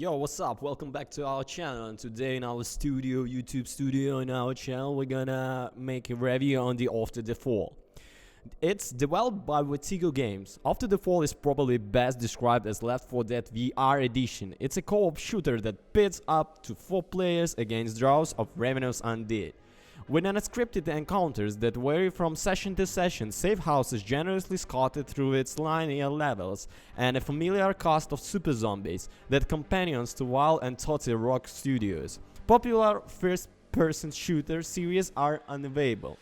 Yo, what's up? Welcome back to our channel. And today in our studio, YouTube studio, in our channel, we're gonna make a review on the After the Fall. It's developed by Vertigo Games. After the Fall is probably best described as Left 4 Dead VR edition. It's a co-op shooter that pits up to 4 players against draws of ravenous undead. With unscripted encounters that vary from session to session, safe houses generously scattered through its linear levels, and a familiar cast of super zombies that companions to Wild and Totti Rock Studios. Popular first-person shooter series are unavailable.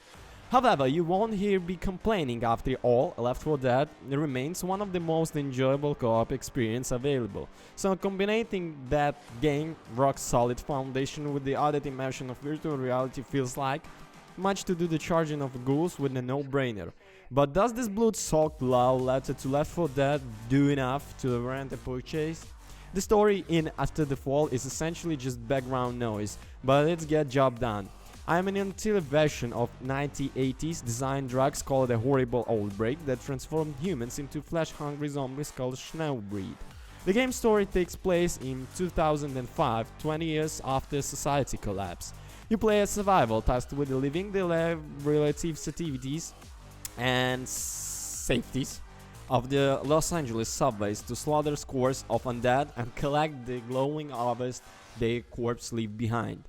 However, you won't hear me complaining. After all, Left 4 Dead remains one of the most enjoyable co-op experience available. So combining that game rock-solid foundation with the added immersion of virtual reality feels like much to do the charging of ghouls with a no-brainer. But does this blood-soaked love letter to Left 4 Dead do enough to warrant a purchase? The story in After the Fall is essentially just background noise, but it's get job done. I'm an until version of 1980s design drugs called a horrible outbreak that transformed humans into flesh-hungry zombies called Snowbreed. The game's story takes place in 2005, 20 years after society collapse. You play a survival tasked with living the relative safeties and safeties of the Los Angeles subways to slaughter scores of undead and collect the glowing harvest their corpse leave behind.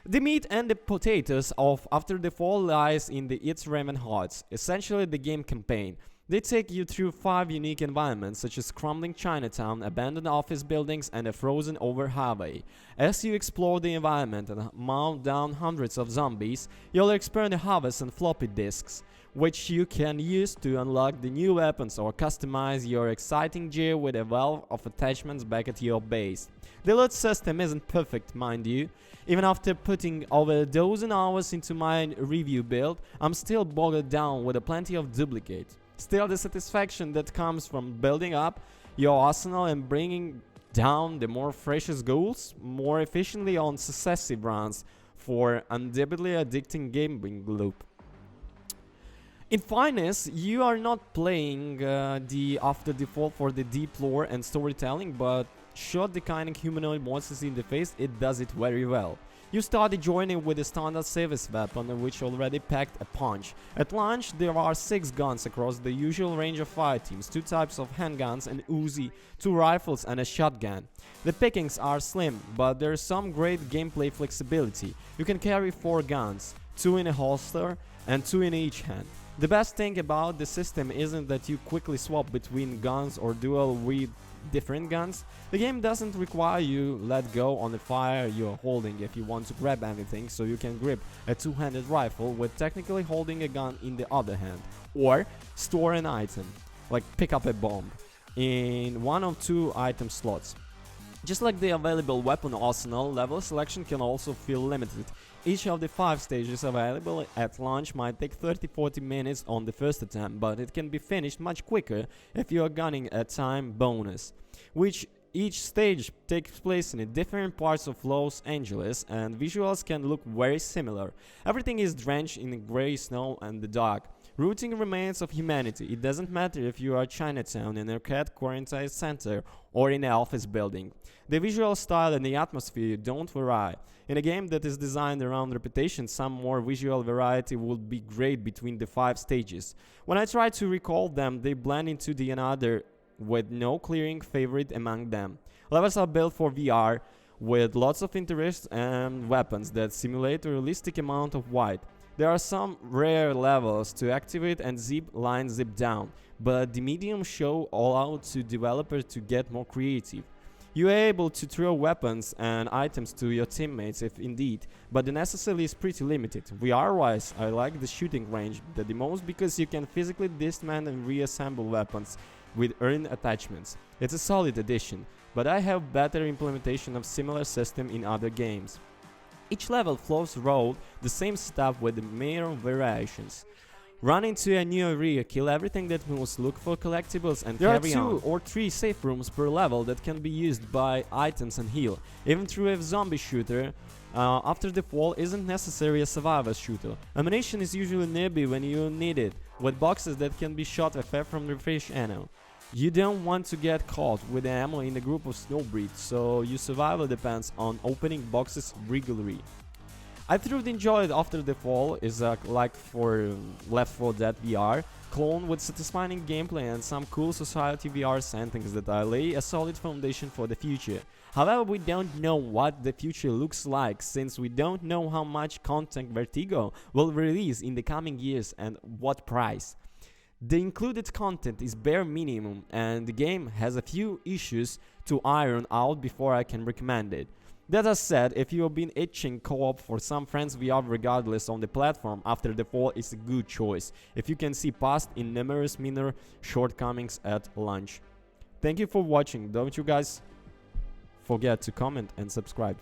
The meat and the potatoes of After the Fall lies in the It's Raven Hearts, essentially the game campaign. They take you through 5 unique environments such as crumbling Chinatown, abandoned office buildings and a frozen over highway. As you explore the environment and mount down hundreds of zombies, you'll experience harvests and floppy disks, which you can use to unlock the new weapons or customize your exciting gear with a wealth of attachments back at your base. The loot system isn't perfect, mind you. Even after putting over a dozen hours into my review build, I'm still bogged down with a plenty of duplicates. Still, the satisfaction that comes from building up your arsenal and bringing down the more ferocious ghouls more efficiently on successive runs for undoubtedly addicting gaming loop. In fairness, you are not playing the After the Fall for the deep lore and storytelling, but shot the kind of humanoid monsters in the face, it does it very well. You start the journey with a standard service weapon which already packed a punch. At launch there are 6 guns across the usual range of fireteams, 2 types of handguns, an Uzi, 2 rifles and a shotgun. The pickings are slim, but there's some great gameplay flexibility. You can carry 4 guns, 2 in a holster and 2 in each hand. The best thing about the system isn't that you quickly swap between guns or duel with different guns. The game doesn't require you let go on the fire you're holding if you want to grab anything, so you can grip a 2-handed rifle with technically holding a gun in the other hand, or store an item, like pick up a bomb, in one of 2 item slots. Just like the available weapon arsenal, level selection can also feel limited. Each of the 5 stages available at launch might take 30-40 minutes on the first attempt, but it can be finished much quicker if you are gunning a time bonus, which each stage takes place in different parts of Los Angeles, and visuals can look very similar. Everything is drenched in grey snow and the dark. Rooting remains of humanity. It doesn't matter if you are Chinatown, in a arcade quarantine center, or in an office building. The visual style and the atmosphere don't vary. In a game that is designed around reputation, some more visual variety would be great between the 5 stages. When I try to recall them, they blend into the another with no clearing favorite among them. Levels are built for VR, with lots of interest and weapons that simulate a realistic amount of white. There are some rare levels to activate and zip down, but the medium show allow to developers to get more creative. You are able to throw weapons and items to your teammates if indeed, but the necessary is pretty limited. VR-wise, I like the shooting range the most because you can physically dismantle and reassemble weapons with earned attachments. It's a solid addition, but I have better implementation of similar system in other games. Each level flows through the same stuff with mere variations. Run into a new area, kill everything that moves, look for collectibles and carry on. There are 2 or 3 safe rooms per level that can be used by items and heal. Even through a zombie shooter, After the Fall isn't necessarily a survival shooter. Ammunition is usually nearby when you need it, with boxes that can be shot from the fresh ammo. You don't want to get caught with ammo in a group of snowbreeds, so your survival depends on opening boxes regularly. I thoroughly enjoyed After the Fall is like for Left 4 Dead VR clone with satisfying gameplay and some cool society VR settings that lay a solid foundation for the future. However, we don't know what the future looks like since we don't know how much content Vertigo will release in the coming years and what price. The included content is bare minimum and the game has a few issues to iron out before I can recommend it. That said, if you have been itching co-op for some friends VR regardless on the platform, After the Fall is a good choice if you can see past in numerous minor shortcomings at launch. Thank you for watching. Don't you guys forget to comment and subscribe.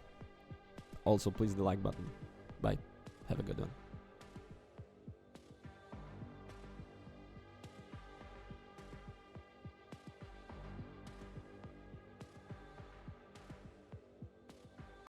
Also please the like button. Bye. Have a good one.